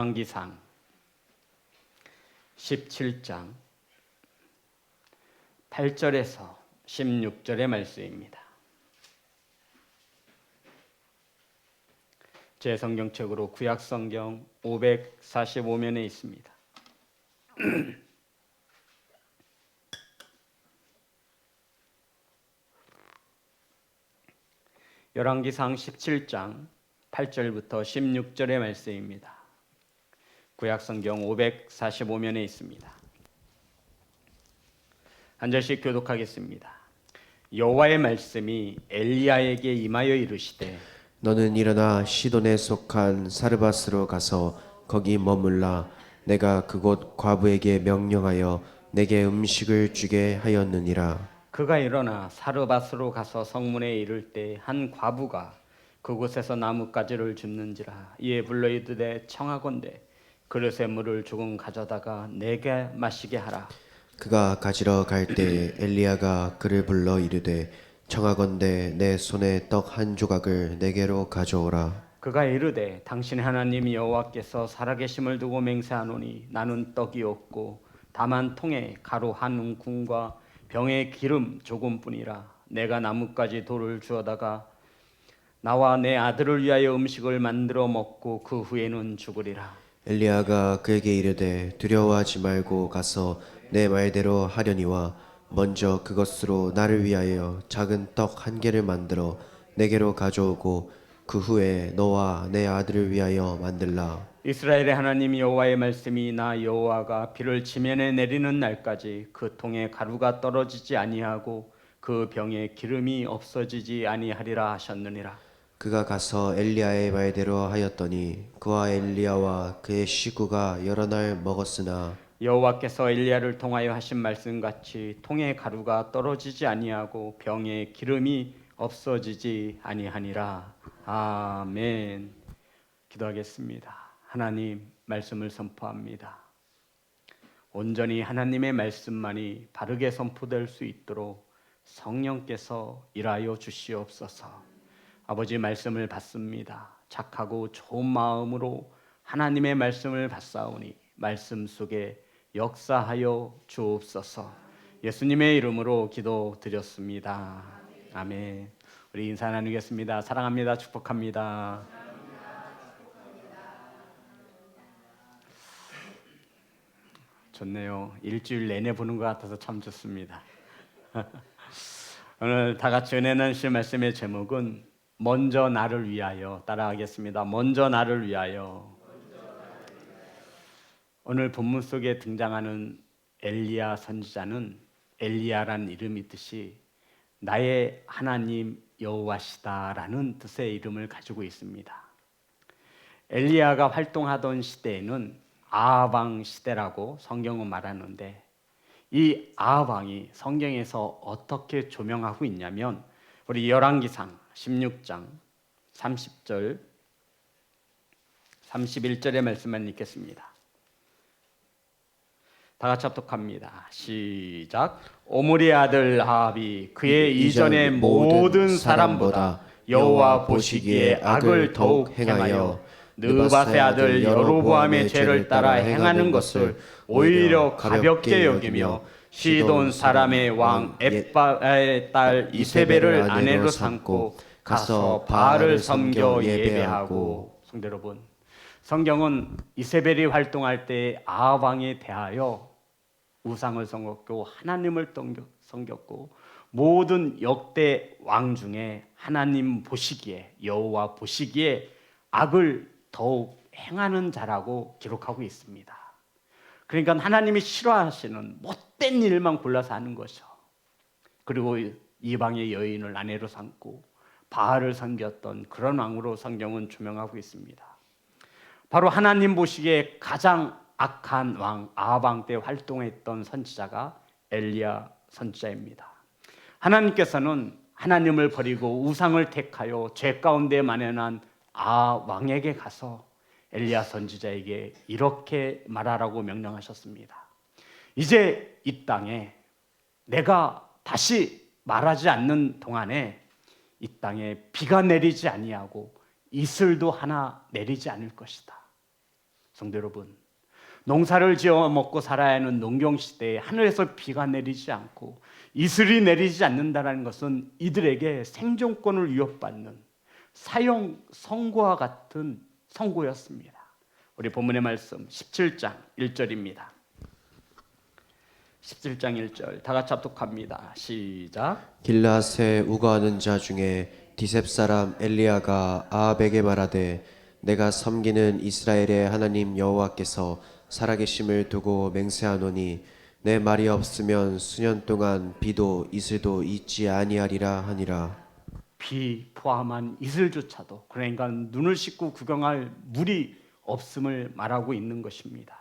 열왕기상 17장 8절에서 16절의 말씀입니다. 제 성경책으로 구약성경 545면에 있습니다. 열왕기상 17장 8절부터 16절의 말씀입니다. 구약성경 545면에 있습니다. 한 절씩 교독하겠습니다. 여호와의 말씀이 엘리야에게 임하여 이르시되 너는 일어나 시돈에 속한 사르밧으로 가서 거기 머물라. 내가 그곳 과부에게 명령하여 내게 음식을 주게 하였느니라. 그가 일어나 사르밧으로 가서 성문에 이를 때 한 과부가 그곳에서 나뭇가지를 줍는지라. 이에 불러 이르되 청하건대 그릇에 물을 조금 가져다가 내게 마시게 하라. 그가 가지러 갈 때 엘리야가 그를 불러 이르되 청하건대 내 손에 떡 한 조각을 내게로 가져오라. 그가 이르되 당신의 하나님 여호와께서 살아계심을 두고 맹세하노니 나는 떡이 없고 다만 통에 가루 한 움큼과 병에 기름 조금뿐이라. 내가 나뭇가지 돌을 주어다가 나와 내 아들을 위하여 음식을 만들어 먹고 그 후에는 죽으리라. 엘리야가 그에게 이르되 두려워하지 말고 가서 내 말대로 하려니와 먼저 그것으로 나를 위하여 작은 떡 한 개를 만들어 내게로 가져오고 그 후에 너와 내 아들을 위하여 만들라. 이스라엘의 하나님 여호와의 말씀이 나 여호와가 비를 지면에 내리는 날까지 그 통에 가루가 떨어지지 아니하고 그 병에 기름이 없어지지 아니하리라 하셨느니라. 그가 가서 엘리야의 말대로 하였더니 그와 엘리야와 그의 식구가 여러 날 먹었으나 여호와께서 엘리야를 통하여 하신 말씀같이 통에 가루가 떨어지지 아니하고 병에 기름이 없어지지 아니하니라. 아멘. 기도하겠습니다. 하나님 말씀을 선포합니다. 온전히 하나님의 말씀만이 바르게 선포될 수 있도록 성령께서 일하여 주시옵소서. 아버지 말씀을 받습니다. 착하고 좋은 마음으로 하나님의 말씀을 받사오니 말씀 속에 역사하여 주옵소서. 예수님의 이름으로 기도드렸습니다. 아멘. 우리 인사 나누겠습니다. 사랑합니다. 축복합니다. 좋네요. 일주일 내내 보는 것 같아서 참 좋습니다. 오늘 다 같이 은혜 나누실 말씀의 제목은 먼저 나를 위하여. 따라하겠습니다. 먼저 나를 위하여. 오늘 본문 속에 등장하는 엘리야 선지자는 엘리야란 이름이 뜻이 나의 하나님 여호와시다라는 뜻의 이름을 가지고 있습니다. 엘리야가 활동하던 시대에는 아합 시대라고 성경은 말하는데 이 아합 왕이 성경에서 어떻게 조명하고 있냐면 우리 열왕기상 16장 30절 31절의 말씀만 읽겠습니다. 다 같이 합독합니다. 시작. 오므리의 아들 아합이 그의 이전의 모든 사람보다 여호와 보시기에 악을 더욱 행하여 느밧의 아들 여로보암의 죄를 따라 행하는 것을 오히려 가볍게 여기며 시돈 사람의 왕 엣바의 딸 이세벨을 아내로 삼고 가서 바알을 섬겨 예배하고. 성도 여러분, 성경은 이세벨이 활동할 때 아합 왕에 대하여 우상을 섬겼고 하나님을 섬겼고 모든 역대 왕 중에 하나님 보시기에 여호와 보시기에 악을 더욱 행하는 자라고 기록하고 있습니다. 그러니까 하나님이 싫어하시는 못된 일만 골라서 하는 것이죠. 그리고 이방의 여인을 아내로 삼고 바알을 섬겼던 그런 왕으로 성경은 조명하고 있습니다. 바로 하나님 보시기에 가장 악한 왕 아합 왕 때 활동했던 선지자가 엘리야 선지자입니다. 하나님께서는 하나님을 버리고 우상을 택하여 죄 가운데 만연한 아합 왕에게 가서 엘리야 선지자에게 이렇게 말하라고 명령하셨습니다. 이제 이 땅에 내가 다시 말하지 않는 동안에 이 땅에 비가 내리지 아니하고 이슬도 하나 내리지 않을 것이다. 성도 여러분, 농사를 지어 먹고 살아야 하는 농경 시대에 하늘에서 비가 내리지 않고 이슬이 내리지 않는다는 것은 이들에게 생존권을 위협받는 사형 선고와 같은 선고였습니다. 우리 본문의 말씀 17장 1절입니다. 17장 1절 다 같이 합독합니다. 시작. 길라앗에 우거하는 자 중에 디셉 사람 엘리야가 아합에게 말하되 내가 섬기는 이스라엘의 하나님 여호와께서 살아계심을 두고 맹세하노니 내 말이 없으면 수년 동안 비도 이슬도 있지 아니하리라 하니라. 비 포함한 이슬조차도, 그러니까 눈을 씻고 구경할 물이 없음을 말하고 있는 것입니다.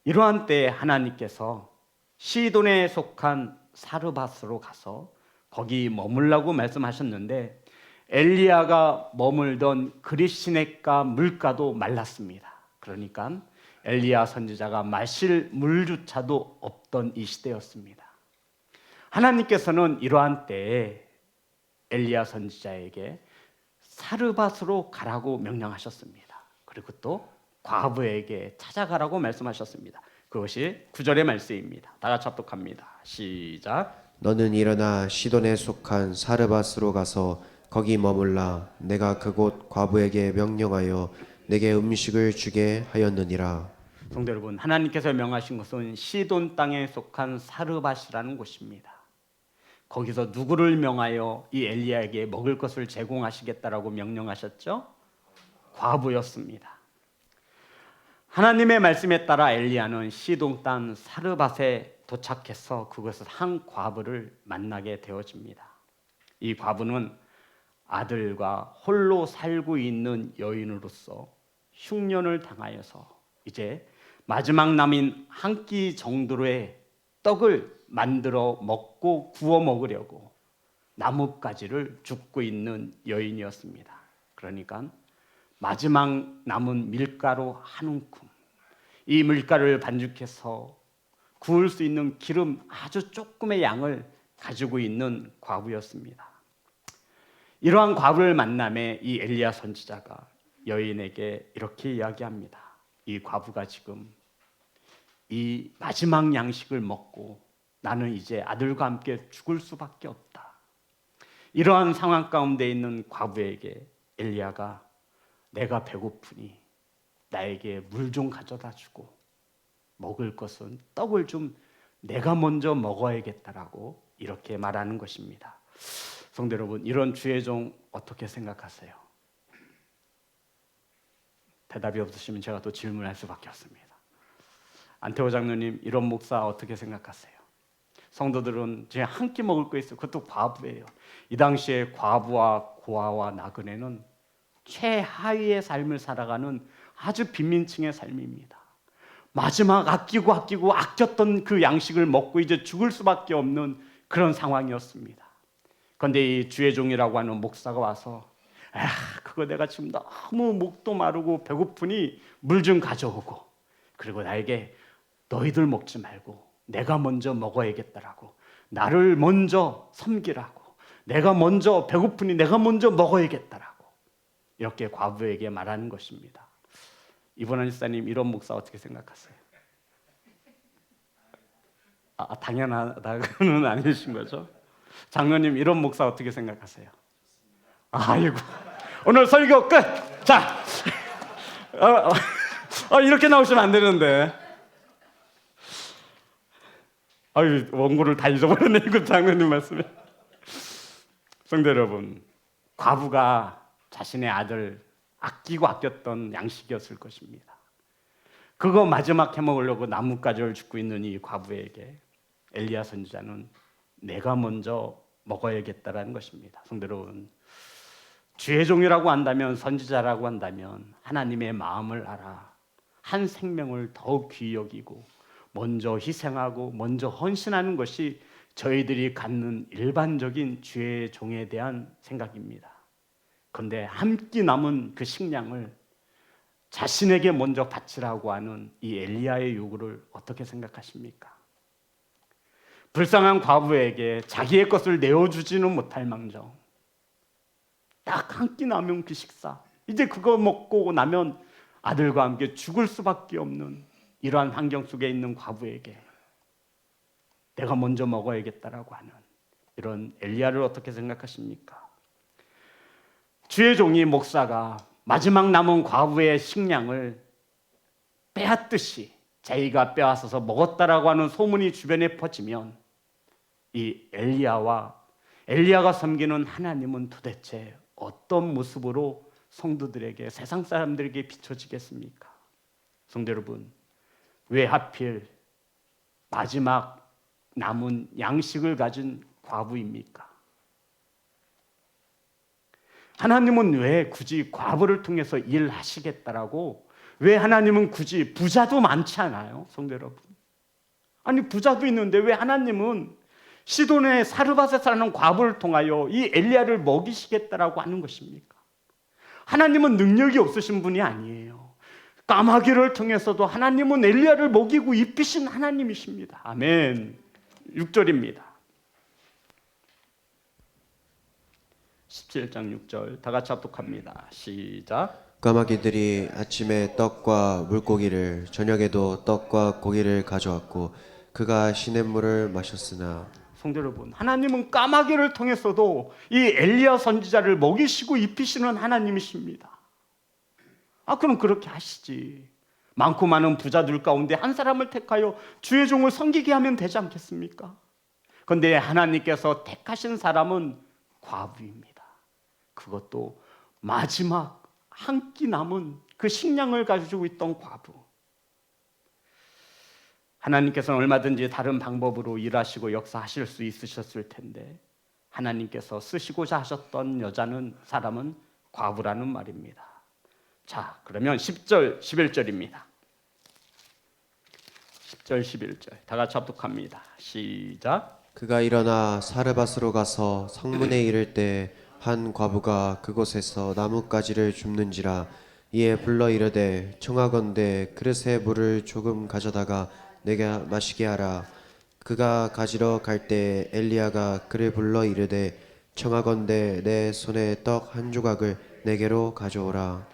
이러한 때에 하나님께서 시돈에 속한 사르밧으로 가서 거기 머물라고 말씀하셨는데 엘리야가 머물던 그릿시냇가 물가도 말랐습니다. 그러니까 엘리야 선지자가 마실 물조차도 없던 이 시대였습니다. 하나님께서는 이러한 때에 엘리야 선지자에게 사르밧으로 가라고 명령하셨습니다. 그리고 또 과부에게 찾아가라고 말씀하셨습니다. 그것이 9절의 말씀입니다. 다 같이 합독합니다. 시작. 너는 일어나 시돈에 속한 사르밧으로 가서 거기 머물라. 내가 그곳 과부에게 명령하여 내게 음식을 주게 하였느니라. 성도 여러분, 하나님께서 명하신 것은 시돈 땅에 속한 사르밧이라는 곳입니다. 거기서 누구를 명하여 이 엘리야에게 먹을 것을 제공하시겠다라고 명령하셨죠? 과부였습니다. 하나님의 말씀에 따라 엘리야는 시돈 땅 사르밧에 도착해서 그곳에서 한 과부를 만나게 되어집니다. 이 과부는 아들과 홀로 살고 있는 여인으로서 흉년을 당하여서 이제 마지막 남인 한 끼 정도의 떡을 만들어 먹고 구워 먹으려고 나뭇가지를 줍고 있는 여인이었습니다. 그러니까 마지막 남은 밀가루 한 움큼, 이 밀가루를 반죽해서 구울 수 있는 기름 아주 조금의 양을 가지고 있는 과부였습니다. 이러한 과부를 만남에 이 엘리야 선지자가 여인에게 이렇게 이야기합니다. 이 과부가 지금 이 마지막 양식을 먹고 나는 이제 아들과 함께 죽을 수밖에 없다. 이러한 상황 가운데 있는 과부에게 엘리야가 내가 배고프니 나에게 물 좀 가져다 주고 먹을 것은 떡을 좀 내가 먼저 먹어야겠다라고 이렇게 말하는 것입니다. 성도 여러분, 이런 주의 종 어떻게 생각하세요? 대답이 없으시면 제가 또 질문할 수밖에 없습니다. 안태호 장로님, 이런 목사 어떻게 생각하세요? 성도들은 그냥 한 끼 먹을 거 있어요. 그것도 과부예요. 이 당시에 과부와 고아와 나그네는 최하위의 삶을 살아가는 아주 빈민층의 삶입니다. 마지막 아끼고 아꼈던 그 양식을 먹고 이제 죽을 수밖에 없는 그런 상황이었습니다. 그런데 이 주의 종이라고 하는 목사가 와서 그거 내가 지금 너무 목도 마르고 배고프니 물 좀 가져오고, 그리고 나에게 너희들 먹지 말고 내가 먼저 먹어야겠다라고, 나를 먼저 섬기라고, 내가 먼저 배고프니 내가 먼저 먹어야겠다라고 이렇게 과부에게 말하는 것입니다. 이분한 집사님, 이런 목사 어떻게 생각하세요? 당연하다고는 아니신 거죠? 장로님, 이런 목사 어떻게 생각하세요? 아이고, 오늘 설교 끝! 자, 이렇게 나오시면 안 되는데. 원고를 다 잊어버렸네, 이거 장로님 말씀에. 성도 여러분, 과부가 자신의 아들 아끼고 아꼈던 양식이었을 것입니다. 그거 마지막 해먹으려고 나뭇가지를 줍고 있는 이 과부에게 엘리야 선지자는 내가 먼저 먹어야겠다라는 것입니다. 성도 여러분, 주의 종이라고 한다면, 선지자라고 한다면 하나님의 마음을 알아 한 생명을 더욱 귀히 여기고 먼저 희생하고 먼저 헌신하는 것이 저희들이 갖는 일반적인 주의 종에 대한 생각입니다. 그런데 한 끼 남은 그 식량을 자신에게 먼저 바치라고 하는 이 엘리야의 요구를 어떻게 생각하십니까? 불쌍한 과부에게 자기의 것을 내어주지는 못할 망정, 딱 한 끼 남은 그 식사, 이제 그거 먹고 나면 아들과 함께 죽을 수밖에 없는 이러한 환경 속에 있는 과부에게 내가 먼저 먹어야겠다라고 하는 이런 엘리야를 어떻게 생각하십니까? 주의 종이 목사가 마지막 남은 과부의 식량을 빼앗듯이 자기가 빼앗아서 먹었다라고 하는 소문이 주변에 퍼지면 이 엘리야가 섬기는 하나님은 도대체 어떤 모습으로 성도들에게, 세상 사람들에게 비춰지겠습니까? 성도 여러분, 왜 하필 마지막 남은 양식을 가진 과부입니까? 하나님은 왜 굳이 과부를 통해서 일하시겠다라고, 왜 하나님은 굳이, 부자도 많지 않아요, 성도 여러분? 아니 부자도 있는데 왜 하나님은 시돈의 사르밧에 사는 과부를 통하여 이 엘리야를 먹이시겠다라고 하는 것입니까? 하나님은 능력이 없으신 분이 아니에요. 까마귀를 통해서도 하나님은 엘리야를 먹이고 입히신 하나님이십니다. 아멘. 6절입니다. 17장 6절 다 같이 합독합니다. 시작. 까마귀들이 아침에 떡과 물고기를, 저녁에도 떡과 고기를 가져왔고 그가 시냇물을 마셨으나. 성도 여러분, 하나님은 까마귀를 통해서도 이 엘리야 선지자를 먹이시고 입히시는 하나님이십니다. 그럼 그렇게 하시지. 많고 많은 부자들 가운데 한 사람을 택하여 주의 종을 섬기게 하면 되지 않겠습니까? 그런데 하나님께서 택하신 사람은 과부입니다. 그것도 마지막 한 끼 남은 그 식량을 가지고 있던 과부. 하나님께서는 얼마든지 다른 방법으로 일하시고 역사하실 수 있으셨을 텐데 하나님께서 쓰시고자 하셨던 사람은 과부라는 말입니다. 자, 그러면 10절, 11절입니다. 10절, 11절 다 같이 합독합니다. 시작. 그가 일어나 사르밧으로 가서 성문에 이를 때 한 과부가 그곳에서 나뭇가지를 줍는지라. 이에 불러 이르되 청하건대 그릇에 물을 조금 가져다가 내게 마시게 하라. 그가 가지러 갈 때 엘리야가 그를 불러 이르되 청하건대 내 손에 떡 한 조각을 내게로 가져오라.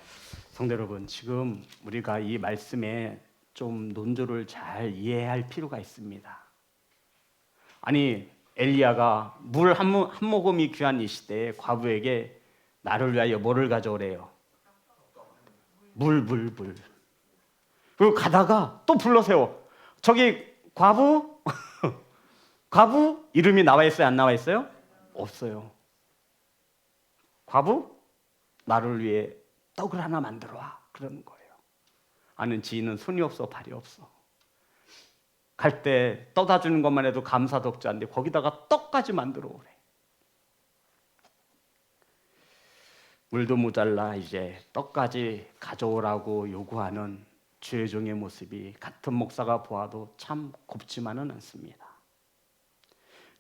성도 여러분, 지금 우리가 이 말씀에 좀 논조를 잘 이해할 필요가 있습니다. 아니 엘리야가 물 한 모금이 귀한 이 시대에 과부에게 나를 위하여 뭐를 가져오래요? 물. 그리고 가다가 또 불러 세워. 저기 과부? 과부? 이름이 나와 있어요? 안 나와 있어요? 없어요. 과부? 나를 위해 떡을 하나 만들어 와. 그러는 거예요. 아는 지인은 손이 없어 발이 없어. 갈 때 떠다 주는 것만 해도 감사덕지인데 거기다가 떡까지 만들어 오래. 물도 모자라 이제 떡까지 가져오라고 요구하는 주의 종의 모습이 같은 목사가 보아도 참 곱지만은 않습니다.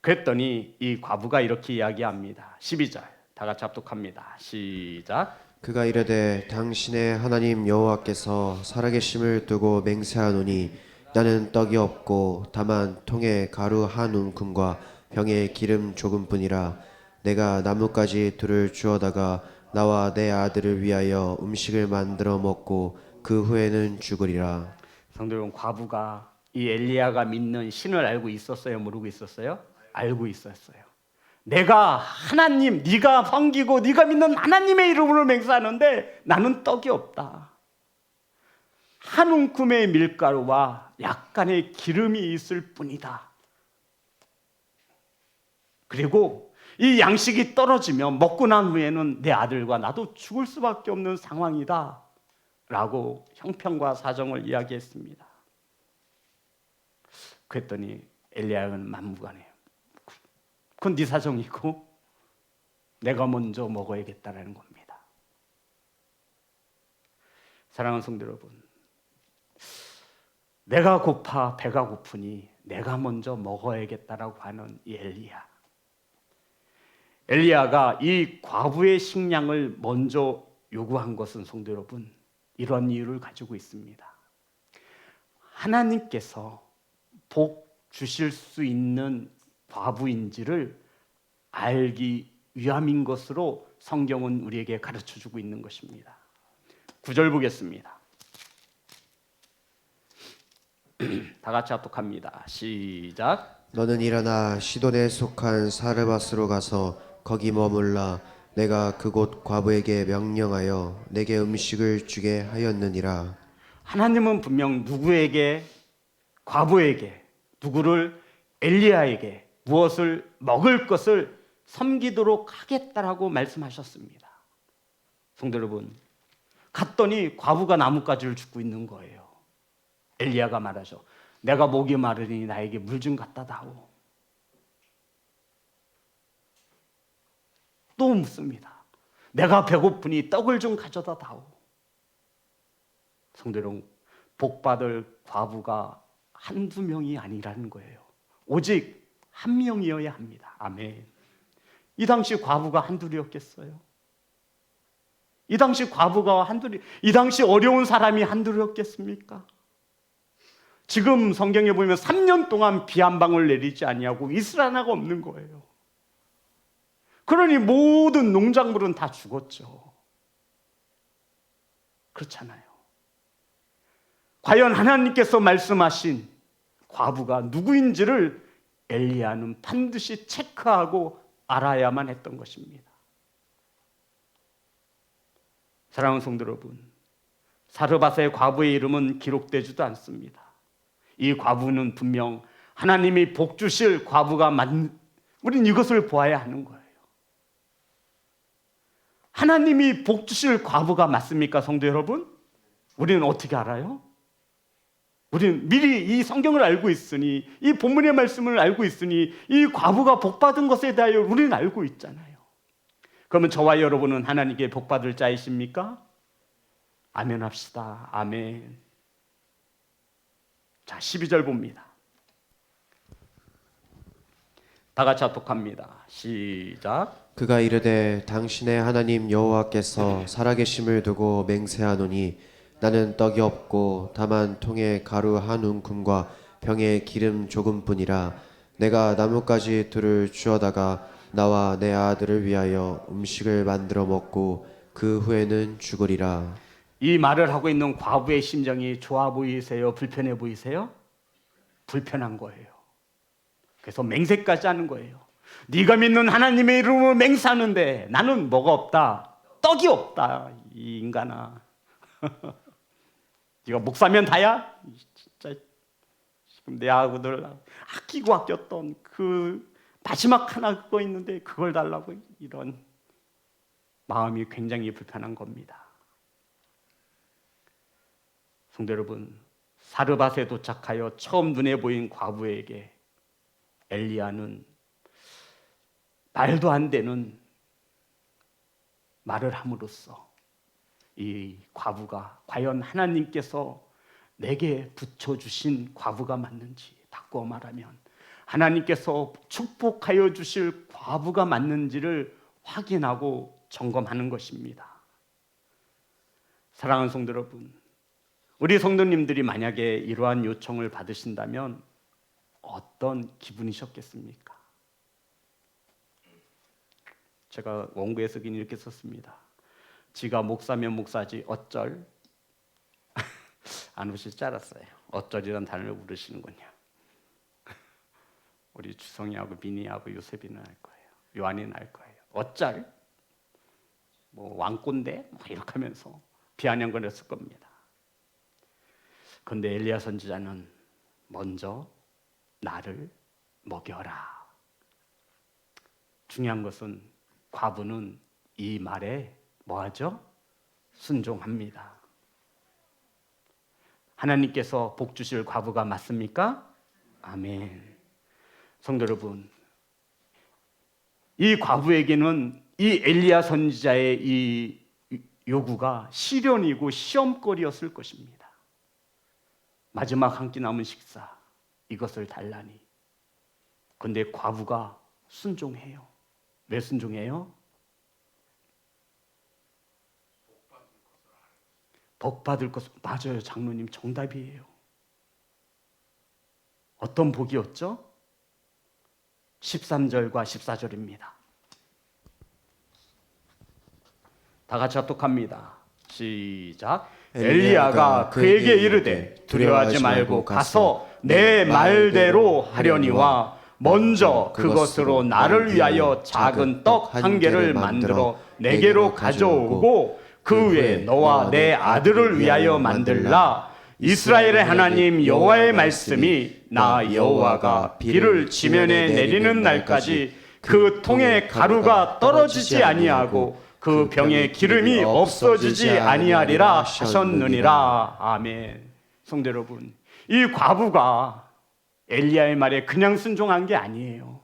그랬더니 이 과부가 이렇게 이야기합니다. 12절 다 같이 합독합니다. 시작. 그가 이르되 당신의 하나님 여호와께서 살아계심을 두고 맹세하노니 나는 떡이 없고 다만 통에 가루 한 움큼과 병에 기름 조금뿐이라. 내가 나뭇가지 둘을 주어다가 나와 내 아들을 위하여 음식을 만들어 먹고 그 후에는 죽으리라. 성도 여러분, 과부가 이 엘리야가 믿는 신을 알고 있었어요? 모르고 있었어요? 알고 있었어요. 내가 하나님, 네가 섬기고 네가 믿는 하나님의 이름으로 맹세하는데 나는 떡이 없다. 한 움큼의 밀가루와 약간의 기름이 있을 뿐이다. 그리고 이 양식이 떨어지면 먹고 난 후에는 내 아들과 나도 죽을 수밖에 없는 상황이다 라고 형편과 사정을 이야기했습니다. 그랬더니 엘리야는 만무가내요. 그건 네 사정이고 내가 먼저 먹어야겠다라는 겁니다. 사랑하는 성도 여러분, 내가 고파 배가 고프니 내가 먼저 먹어야겠다라고 하는 이 엘리야가 이 과부의 식량을 먼저 요구한 것은 성도 여러분, 이런 이유를 가지고 있습니다. 하나님께서 복 주실 수 있는 과부인지를 알기 위함인 것으로 성경은 우리에게 가르쳐주고 있는 것입니다. 9절 보겠습니다. 다 같이 합독합니다. 시작. 너는 일어나 시돈에 속한 사르밧으로 가서 거기 머물라. 내가 그곳 과부에게 명령하여 내게 음식을 주게 하였느니라. 하나님은 분명 누구에게, 과부에게, 누구를, 엘리야에게 무엇을 먹을 것을 섬기도록 하겠다라고 말씀하셨습니다. 성도 여러분, 갔더니 과부가 나뭇가지를 줍고 있는 거예요. 엘리야가 말하죠. 내가 목이 마르니 나에게 물 좀 갖다 다오. 또 묻습니다. 내가 배고프니 떡을 좀 가져다 다오. 성도 여러분, 복받을 과부가 한두 명이 아니라는 거예요. 오직 한 명이어야 합니다. 아멘. 이 당시 과부가 한둘이었겠어요? 이 당시 과부가 한둘이, 이 당시 어려운 사람이 한둘이었겠습니까? 지금 성경에 보면 3년 동안 비 한 방울 내리지 아니하고 이슬 하나가 없는 거예요. 그러니 모든 농작물은 다 죽었죠. 그렇잖아요. 과연 하나님께서 말씀하신 과부가 누구인지를 엘리야는 반드시 체크하고 알아야만 했던 것입니다. 사랑하는 성도 여러분, 사르밧의 과부의 이름은 기록되지도 않습니다. 이 과부는 분명 하나님이 복 주실 과부가 우린 이것을 보아야 하는 거예요. 하나님이 복 주실 과부가 맞습니까, 성도 여러분? 우리는 어떻게 알아요? 우리는 미리 이 성경을 알고 있으니, 이 본문의 말씀을 알고 있으니, 이 과부가 복받은 것에 대하여 우리는 알고 있잖아요. 그러면 저와 여러분은 하나님께 복받을 자이십니까? 아멘 합시다. 아멘. 자, 12절 봅니다. 다 같이 합독합니다. 시작. 그가 이르되 당신의 하나님 여호와께서 살아계심을 두고 맹세하노니 나는 떡이 없고 다만 통에 가루 한 움큼과 병에 기름 조금뿐이라. 내가 나뭇가지 둘을 주어다가 나와 내 아들을 위하여 음식을 만들어 먹고 그 후에는 죽으리라. 이 말을 하고 있는 과부의 심정이 좋아 보이세요? 불편해 보이세요? 불편한 거예요. 그래서 맹세까지 하는 거예요. 네가 믿는 하나님의 이름으로 맹세하는데 나는 뭐가 없다? 떡이 없다. 이 인간아. 네가 목사면 다야? 진짜 지금 내 아구들 아끼고 아꼈던 그 마지막 하나 그거 있는데 그걸 달라고. 이런 마음이 굉장히 불편한 겁니다. 성도 여러분, 사르밧에 도착하여 처음 눈에 보인 과부에게 엘리야는 말도 안 되는 말을 함으로써 이 과부가 과연 하나님께서 내게 붙여주신 과부가 맞는지, 바꿔 말하면 하나님께서 축복하여 주실 과부가 맞는지를 확인하고 점검하는 것입니다. 사랑하는 성도 여러분, 우리 성도님들이 만약에 이러한 요청을 받으신다면 어떤 기분이셨겠습니까? 제가 원고에서 이렇게 썼습니다. 지가 목사면 목사지 어쩔? 안 오실 줄 알았어요. 어쩔이란 단어를 부르시는군요. 우리 주성이하고 민희하고 요셉이는 알 거예요. 요한이는 알 거예요. 어쩔? 뭐 왕꼰대? 뭐 이렇게 하면서 비아냥거렸을 겁니다. 그런데 엘리야 선지자는 먼저 나를 먹여라. 중요한 것은 과부는 이 말에 뭐하죠? 순종합니다. 하나님께서 복 주실 과부가 맞습니까? 아멘. 성도 여러분, 이 과부에게는 이 엘리야 선지자의 이 요구가 시련이고 시험거리였을 것입니다. 마지막 한 끼 남은 식사, 이것을 달라니. 그런데 과부가 순종해요. 왜 순종해요? 복 받을 것을. 맞아요, 장로님, 정답이에요. 어떤 복이었죠? 13절과 14절입니다. 다 같이 합독합니다. 시작. 엘리야가 그에게 이르되 두려워하지 말고 가서 내 말대로 하려니와 먼저 그것으로 나를 위하여 작은 떡 한 개를 만들어 내게로 가져오고 그 위에 너와 내 아들을 위하여 만들라. 이스라엘의 하나님 여호와의 말씀이 나 여호와가 비를 지면에 내리는 날까지 그 통에 가루가 떨어지지 아니하고 그 병에 기름이 없어지지 아니하리라 하셨느니라. 아멘. 성도 여러분, 이 과부가 엘리야의 말에 그냥 순종한 게 아니에요.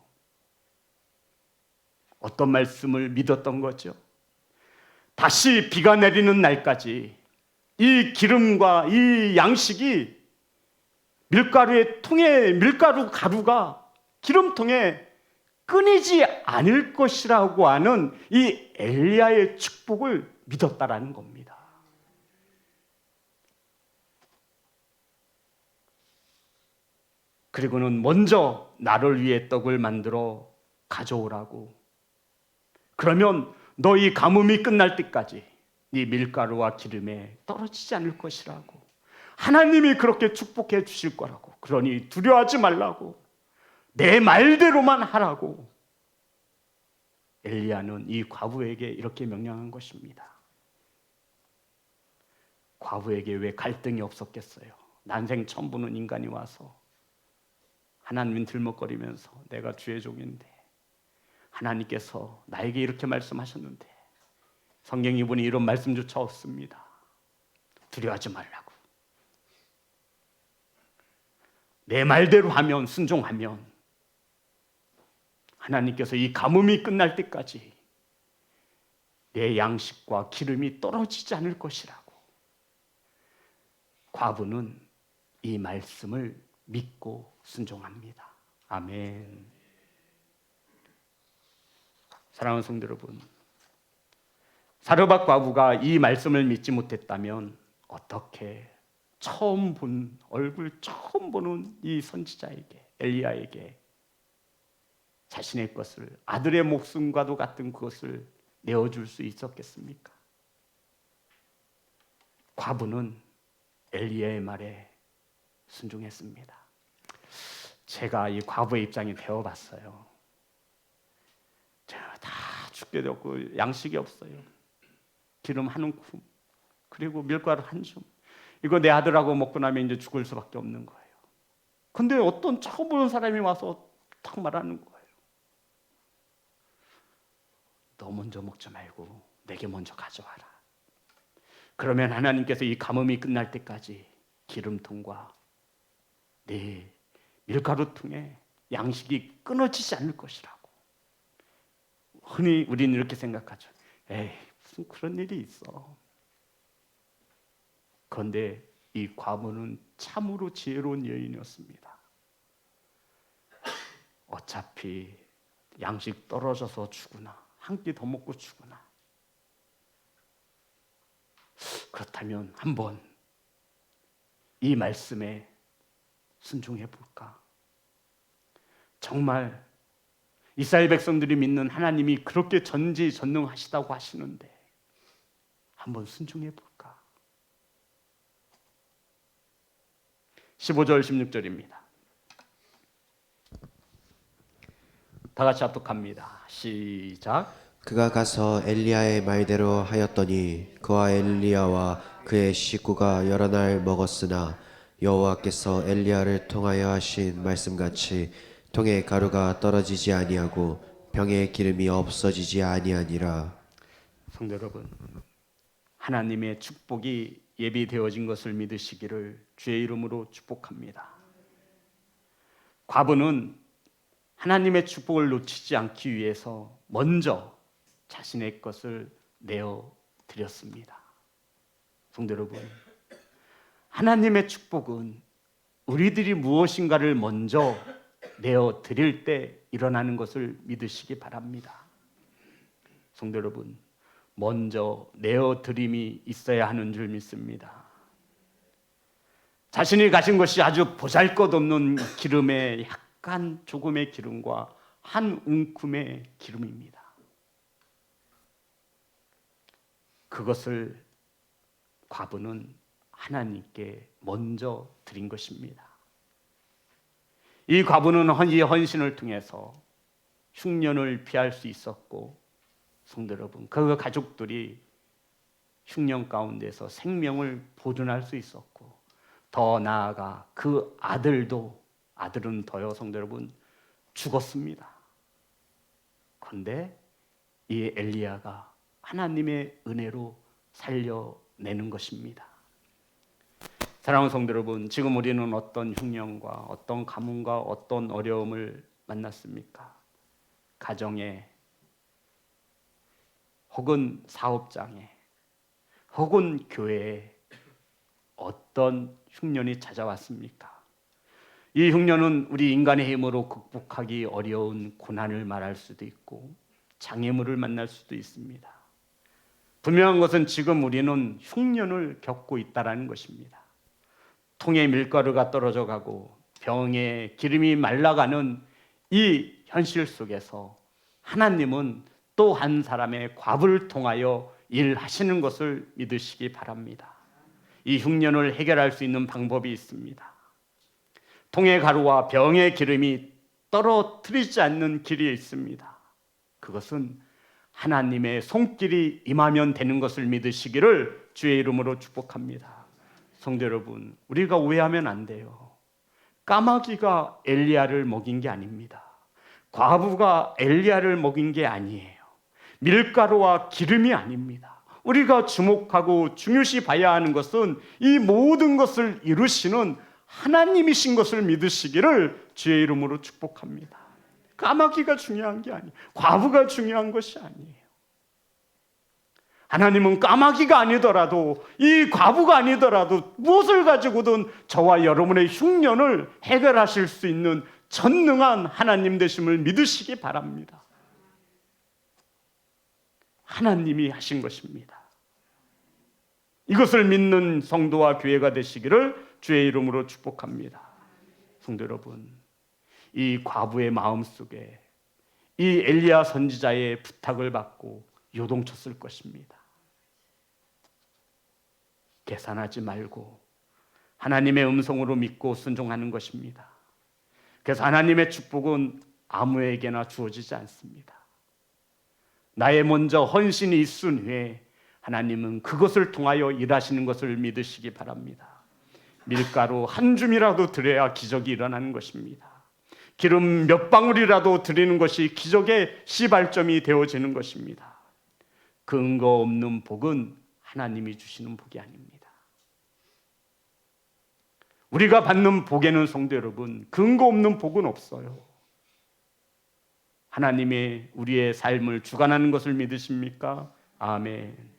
어떤 말씀을 믿었던 거죠? 다시 비가 내리는 날까지 이 기름과 이 양식이 밀가루의 통에 밀가루 가루가 기름통에 끊이지 않을 것이라고 하는 이 엘리야의 축복을 믿었다라는 겁니다. 그리고는 먼저 나를 위해 떡을 만들어 가져오라고. 그러면 너희 가뭄이 끝날 때까지 네 밀가루와 기름에 떨어지지 않을 것이라고. 하나님이 그렇게 축복해 주실 거라고. 그러니 두려워하지 말라고. 내 말대로만 하라고. 엘리야는 이 과부에게 이렇게 명령한 것입니다. 과부에게 왜 갈등이 없었겠어요? 난생 처음 보는 인간이 와서 하나님 들먹거리면서 내가 주의 종인데 하나님께서 나에게 이렇게 말씀하셨는데 성경이 보니 이런 말씀조차 없습니다. 두려워하지 말라고. 내 말대로 하면, 순종하면 하나님께서 이 가뭄이 끝날 때까지 내 양식과 기름이 떨어지지 않을 것이라고. 과부는 이 말씀을 믿고 순종합니다. 아멘. 사랑하는 성도 여러분, 사르밧 과부가 이 말씀을 믿지 못했다면 어떻게 얼굴 처음 보는 이 선지자에게, 엘리야에게 자신의 것을, 아들의 목숨과도 같은 그것을 내어줄 수 있었겠습니까? 과부는 엘리야의 말에 순종했습니다. 제가 이 과부의 입장이 되어봤어요. 제가 다 죽게 되었고 양식이 없어요. 기름 한 움큼, 그리고 밀가루 한 줌. 이거 내 아들하고 먹고 나면 이제 죽을 수밖에 없는 거예요. 근데 어떤 처음 보는 사람이 와서 딱 말하는 거예요. 너 먼저 먹지 말고 내게 먼저 가져와라. 그러면 하나님께서 이 가뭄이 끝날 때까지 기름통과 네 밀가루통에 양식이 끊어지지 않을 것이라고. 흔히 우리는 이렇게 생각하죠. 에이, 무슨 그런 일이 있어. 그런데 이 과부는 참으로 지혜로운 여인이었습니다. 어차피 양식 떨어져서 죽으나 한 끼 더 먹고 죽으나, 그렇다면 한번 이 말씀에 순종해 볼까? 정말 이스라엘 백성들이 믿는 하나님이 그렇게 전지전능하시다고 하시는데 한번 순종해 볼까? 15절 16절입니다. 다 같이 합독합니다. 시작. 그가 가서 엘리야의 말대로 하였더니 그와 엘리야와 그의 식구가 여러 날 먹었으나 여호와께서 엘리야를 통하여 하신 말씀같이 통에 가루가 떨어지지 아니하고 병에 기름이 없어지지 아니하니라. 성도 여러분, 하나님의 축복이 예비되어진 것을 믿으시기를 주의 이름으로 축복합니다. 과부는 하나님의 축복을 놓치지 않기 위해서 먼저 자신의 것을 내어 드렸습니다. 성도 여러분, 하나님의 축복은 우리들이 무엇인가를 먼저 내어 드릴 때 일어나는 것을 믿으시기 바랍니다. 성도 여러분, 먼저 내어 드림이 있어야 하는 줄 믿습니다. 자신이 가진 것이 아주 보잘것없는 기름의 약간 조금의 기름과 한 움큼의 기름입니다. 그것을 과부는 하나님께 먼저 드린 것입니다. 이 과부는 이 헌신을 통해서 흉년을 피할 수 있었고, 성도 여러분, 그 가족들이 흉년 가운데서 생명을 보존할 수 있었고, 더 나아가 그 아들은 더요, 성도 여러분, 죽었습니다. 그런데 이 엘리야가 하나님의 은혜로 살려내는 것입니다. 사랑하는 성도 여러분, 지금 우리는 어떤 흉년과 어떤 가뭄과 어떤 어려움을 만났습니까? 가정에, 혹은 사업장에, 혹은 교회에 어떤 흉년이 찾아왔습니까? 이 흉년은 우리 인간의 힘으로 극복하기 어려운 고난을 말할 수도 있고 장애물을 만날 수도 있습니다. 분명한 것은 지금 우리는 흉년을 겪고 있다는 것입니다. 통에 밀가루가 떨어져 가고 병에 기름이 말라가는 이 현실 속에서 하나님은 또 한 사람의 과부를 통하여 일하시는 것을 믿으시기 바랍니다. 이 흉년을 해결할 수 있는 방법이 있습니다. 통의 가루와 병의 기름이 떨어뜨리지 않는 길이 있습니다. 그것은 하나님의 손길이 임하면 되는 것을 믿으시기를 주의 이름으로 축복합니다. 성도 여러분, 우리가 오해하면 안 돼요. 까마귀가 엘리야를 먹인 게 아닙니다. 과부가 엘리야를 먹인 게 아니에요. 밀가루와 기름이 아닙니다. 우리가 주목하고 중요시 봐야 하는 것은 이 모든 것을 이루시는 하나님이신 것을 믿으시기를 주의 이름으로 축복합니다. 까마귀가 중요한 게 아니에요. 과부가 중요한 것이 아니에요. 하나님은 까마귀가 아니더라도, 이 과부가 아니더라도 무엇을 가지고든 저와 여러분의 흉년을 해결하실 수 있는 전능한 하나님 되심을 믿으시기 바랍니다. 하나님이 하신 것입니다. 이것을 믿는 성도와 교회가 되시기를 주의 이름으로 축복합니다. 성도 여러분, 이 과부의 마음속에 이 엘리야 선지자의 부탁을 받고 요동쳤을 것입니다. 계산하지 말고 하나님의 음성으로 믿고 순종하는 것입니다. 그래서 하나님의 축복은 아무에게나 주어지지 않습니다. 나의 먼저 헌신이 있은 후에 하나님은 그것을 통하여 일하시는 것을 믿으시기 바랍니다. 밀가루 한 줌이라도 드려야 기적이 일어나는 것입니다. 기름 몇 방울이라도 드리는 것이 기적의 시발점이 되어지는 것입니다. 근거 없는 복은 하나님이 주시는 복이 아닙니다. 우리가 받는 복에는 성도 여러분, 근거 없는 복은 없어요. 하나님의 우리의 삶을 주관하는 것을 믿으십니까? 아멘.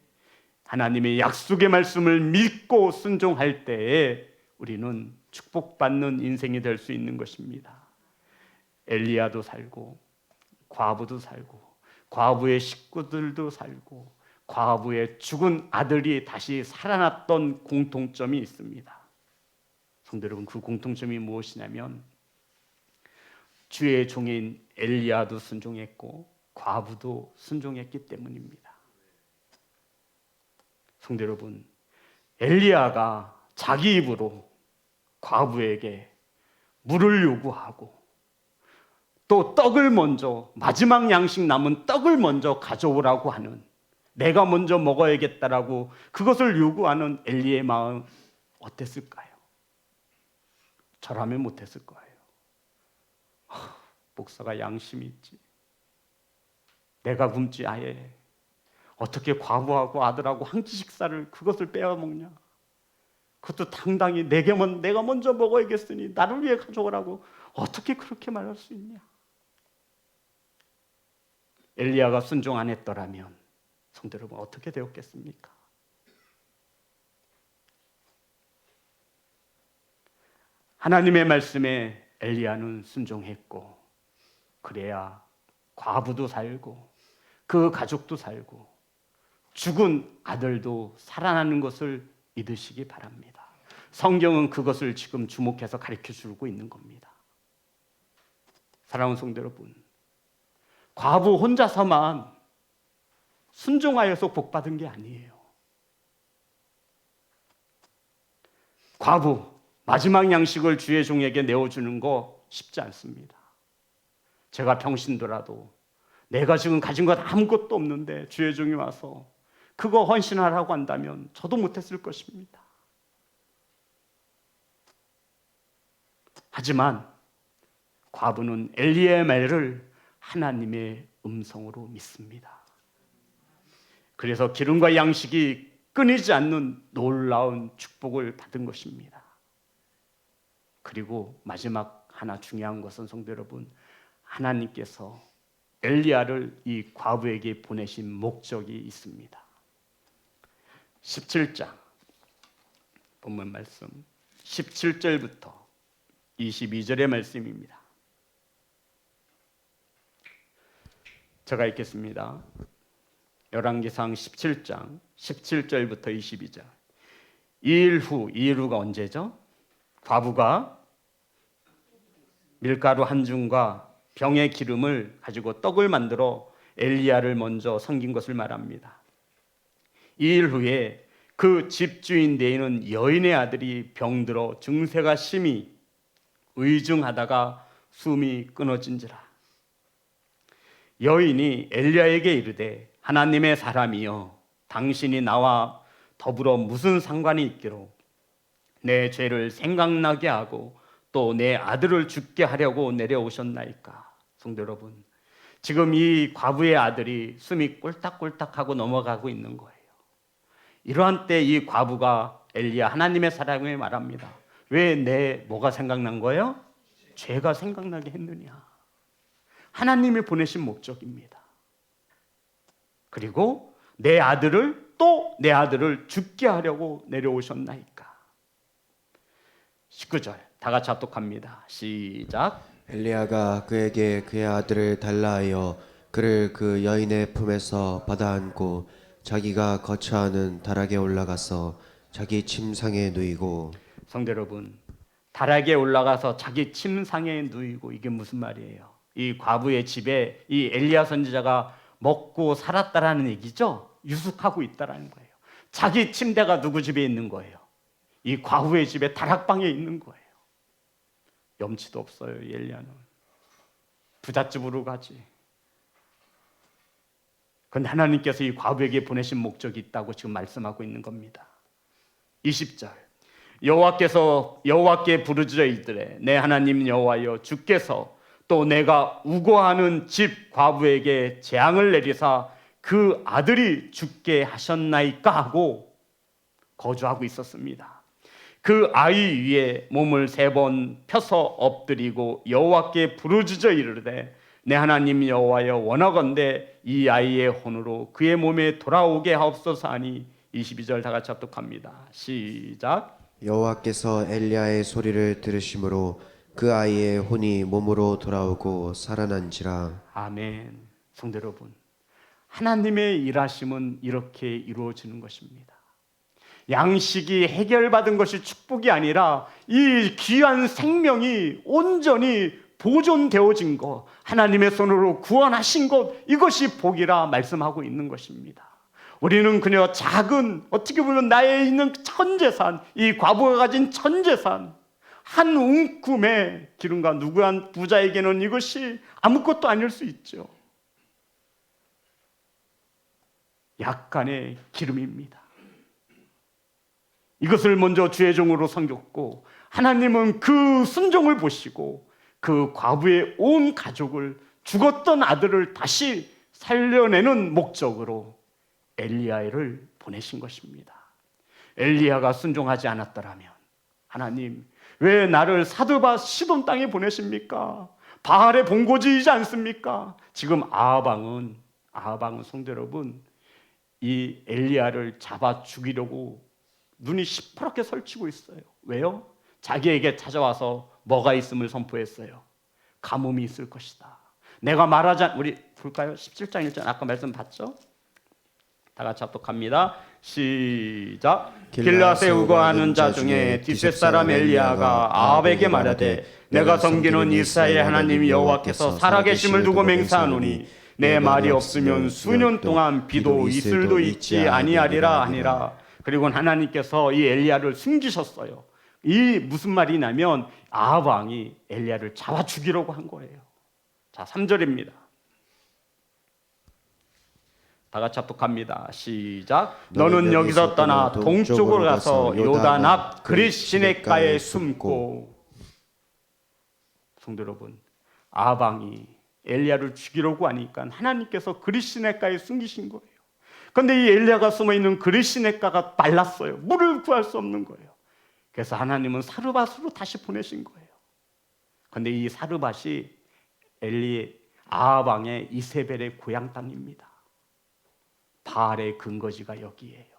하나님의 약속의 말씀을 믿고 순종할 때에 우리는 축복받는 인생이 될 수 있는 것입니다. 엘리야도 살고, 과부도 살고, 과부의 식구들도 살고, 과부의 죽은 아들이 다시 살아났던 공통점이 있습니다. 성도 여러분, 그 공통점이 무엇이냐면 주의 종인 엘리야도 순종했고 과부도 순종했기 때문입니다. 성도 여러분, 엘리야가 자기 입으로 과부에게 물을 요구하고 또 떡을 먼저, 마지막 양식 남은 떡을 먼저 가져오라고 하는, 내가 먼저 먹어야겠다라고 그것을 요구하는 엘리의 마음 어땠을까요? 저라면 못했을 거예요. 목사가 양심이 있지, 내가 굶지 아예 어떻게 과부하고 아들하고 한 끼 식사를 그것을 빼앗아 먹냐? 그것도 당당히 내가 먼저 먹어야겠으니 나를 위해 가져오라고 어떻게 그렇게 말할 수 있냐? 엘리야가 순종 안 했더라면 성도 여러분 어떻게 되었겠습니까? 하나님의 말씀에 엘리야는 순종했고, 그래야 과부도 살고 그 가족도 살고 죽은 아들도 살아나는 것을 믿으시기 바랍니다. 성경은 그것을 지금 주목해서 가르쳐주고 있는 겁니다. 사랑하는 성도 여러분, 과부 혼자서만 순종하여서 복받은 게 아니에요. 과부 마지막 양식을 주의 종에게 내어주는 거 쉽지 않습니다. 제가 병신더라도 내가 지금 가진 것 아무것도 없는데 주의 종이 와서 그거 헌신하라고 한다면 저도 못했을 것입니다. 하지만 과부는 엘리야의 말을 하나님의 음성으로 믿습니다. 그래서 기름과 양식이 끊이지 않는 놀라운 축복을 받은 것입니다. 그리고 마지막 하나 중요한 것은 성도 여러분, 하나님께서 엘리야를 이 과부에게 보내신 목적이 있습니다. 17장 본문 말씀 17절부터 22절의 말씀입니다. 제가 읽겠습니다. 열왕기상 17장 17절부터 22절. 이 일 후가 언제죠? 과부가 밀가루 한 줌과 병의 기름을 가지고 떡을 만들어 엘리야를 먼저 섬긴 것을 말합니다. 이 일 후에 그 집주인 되는 여인의 아들이 병들어 증세가 심히 의중하다가 숨이 끊어진지라. 여인이 엘리야에게 이르되 하나님의 사람이여, 당신이 나와 더불어 무슨 상관이 있기로 내 죄를 생각나게 하고 또 내 아들을 죽게 하려고 내려오셨나이까. 성도 여러분, 지금 이 과부의 아들이 숨이 꼴딱꼴딱하고 넘어가고 있는 거예요. 이러한 때 이 과부가 엘리야 하나님의 사람에게 말합니다. 왜 내 뭐가 생각난 거예요? 죄가 생각나게 했느냐. 하나님이 보내신 목적입니다. 그리고 내 아들을 죽게 하려고 내려오셨나이까. 19절 다 같이 합독합니다. 시작. 엘리야가 그에게 그의 아들을 달라 하여 그를 그 여인의 품에서 받아안고 자기가 거처하는 다락에 올라가서 자기 침상에 누이고. 성도 여러분, 다락에 올라가서 자기 침상에 누이고, 이게 무슨 말이에요? 이 과부의 집에 이 엘리야 선지자가 먹고 살았다라는 얘기죠. 유숙하고 있다라는 거예요. 자기 침대가 누구 집에 있는 거예요? 이 과부의 집에 다락방에 있는 거예요. 염치도 없어요. 이 엘리야는 부잣집으로 가지. 그런데 하나님께서 이 과부에게 보내신 목적이 있다고 지금 말씀하고 있는 겁니다. 20절 여호와께 부르짖어 이르되 내 하나님 여호와여, 주께서 또 내가 우거하는 집 과부에게 재앙을 내리사 그 아들이 죽게 하셨나이까 하고 거주하고 있었습니다. 그 아이 위에 몸을 3번 펴서 엎드리고 여호와께 부르짖어 이르되 내 하나님 여호와여, 원하건대 이 아이의 혼으로 그의 몸에 돌아오게 하옵소서 하니. 22절 다 같이 합독합니다. 시작. 여호와께서 엘리야의 소리를 들으심으로 그 아이의 혼이 몸으로 돌아오고 살아난지라. 아멘. 성도 여러분, 하나님의 일하심은 이렇게 이루어지는 것입니다. 양식이 해결받은 것이 축복이 아니라 이 귀한 생명이 온전히 보존되어진 것, 하나님의 손으로 구원하신 것, 이것이 복이라 말씀하고 있는 것입니다. 우리는 그저 작은, 어떻게 보면 나에 있는 천재산, 이 과부가 가진 천재산, 한 움큼의 기름과 누구한 부자에게는 이것이 아무것도 아닐 수 있죠. 약간의 기름입니다. 이것을 먼저 주의 종으로 섬겼고, 하나님은 그 순종을 보시고 그 과부의 온 가족을, 죽었던 아들을 다시 살려내는 목적으로 엘리야를 보내신 것입니다. 엘리야가 순종하지 않았더라면, 하나님 왜 나를 사드바 시돈 땅에 보내십니까? 바알의 본고지이지 않습니까? 지금 아하방은 성도 여러분, 이 엘리야를 잡아 죽이려고 눈이 시퍼렇게 설치고 있어요. 왜요? 자기에게 찾아와서 뭐가 있음을 선포했어요. 가뭄이 있을 것이다. 내가 말하지 우리 볼까요? 17장 1절 아까 말씀 봤죠? 다 같이 합독합니다. 시작. 길라앗에 우거하는 자 중에 디셋 사람 엘리야가 아합에게 말하되 내가 섬기는 이스라엘 하나님 여호와께서 살아계심을 두고 맹세하노니 내 말이 없으면 수년 동안 비도 이슬도 있지 아니하리라 하니라. 그리고 하나님께서 이 엘리야를 숨기셨어요. 이 무슨 말이냐면 아합 왕이 엘리야를 잡아 죽이려고 한 거예요. 자, 3절입니다. 다 같이 합독합니다. 시작. 너는 여기서 떠나 동쪽으로 가서 요단 앞 그릿시냇가에 숨고. 성도 여러분, 아합 왕이 엘리야를 죽이려고 하니까 하나님께서 그릿시냇가에 숨기신 거예요. 그런데 이 엘리야가 숨어있는 그릿시냇가가 말랐어요. 물을 구할 수 없는 거예요. 그래서 하나님은 사르밧으로 다시 보내신 거예요. 그런데 이 사르밧이 아합 왕의 이세벨의 고향 땅입니다. 바알의 근거지가 여기예요.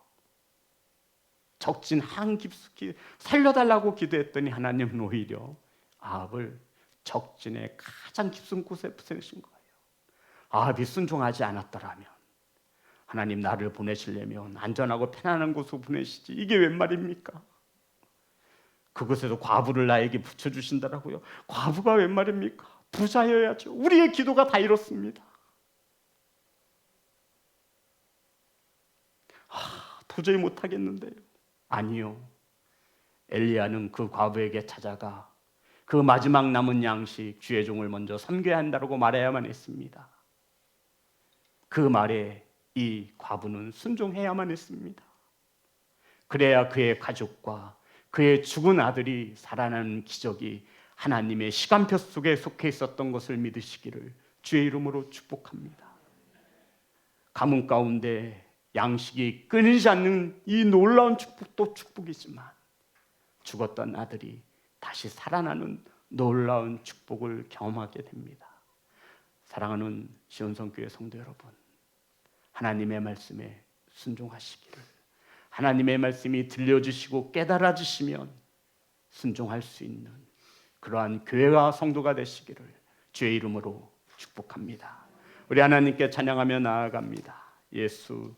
적진 한 깊숙이 살려달라고 기도했더니 하나님은 오히려 아합을 적진의 가장 깊은 곳에 보내신 거예요. 아합이 순종하지 않았더라면 하나님 나를 보내시려면 안전하고 편안한 곳으로 보내시지, 이게 웬 말입니까? 그곳에서 과부를 나에게 붙여주신다라고요? 과부가 웬 말입니까? 부자여야죠. 우리의 기도가 다 이렇습니다. 도저히 못하겠는데요. 아니요. 엘리야는 그 과부에게 찾아가 그 마지막 남은 양식 주의 종을 먼저 섬겨야 한다고 말해야만 했습니다. 그 말에 이 과부는 순종해야만 했습니다. 그래야 그의 가족과 그의 죽은 아들이 살아나는 기적이 하나님의 시간표 속에 속해 있었던 것을 믿으시기를 주의 이름으로 축복합니다. 가뭄 가운데 양식이 끊이지 않는 이 놀라운 축복도 축복이지만 죽었던 아들이 다시 살아나는 놀라운 축복을 경험하게 됩니다. 사랑하는 시온성교회 성도 여러분, 하나님의 말씀에 순종하시기를, 하나님의 말씀이 들려주시고 깨달아지시면 순종할 수 있는 그러한 교회와 성도가 되시기를 주의 이름으로 축복합니다. 우리 하나님께 찬양하며 나아갑니다. 예수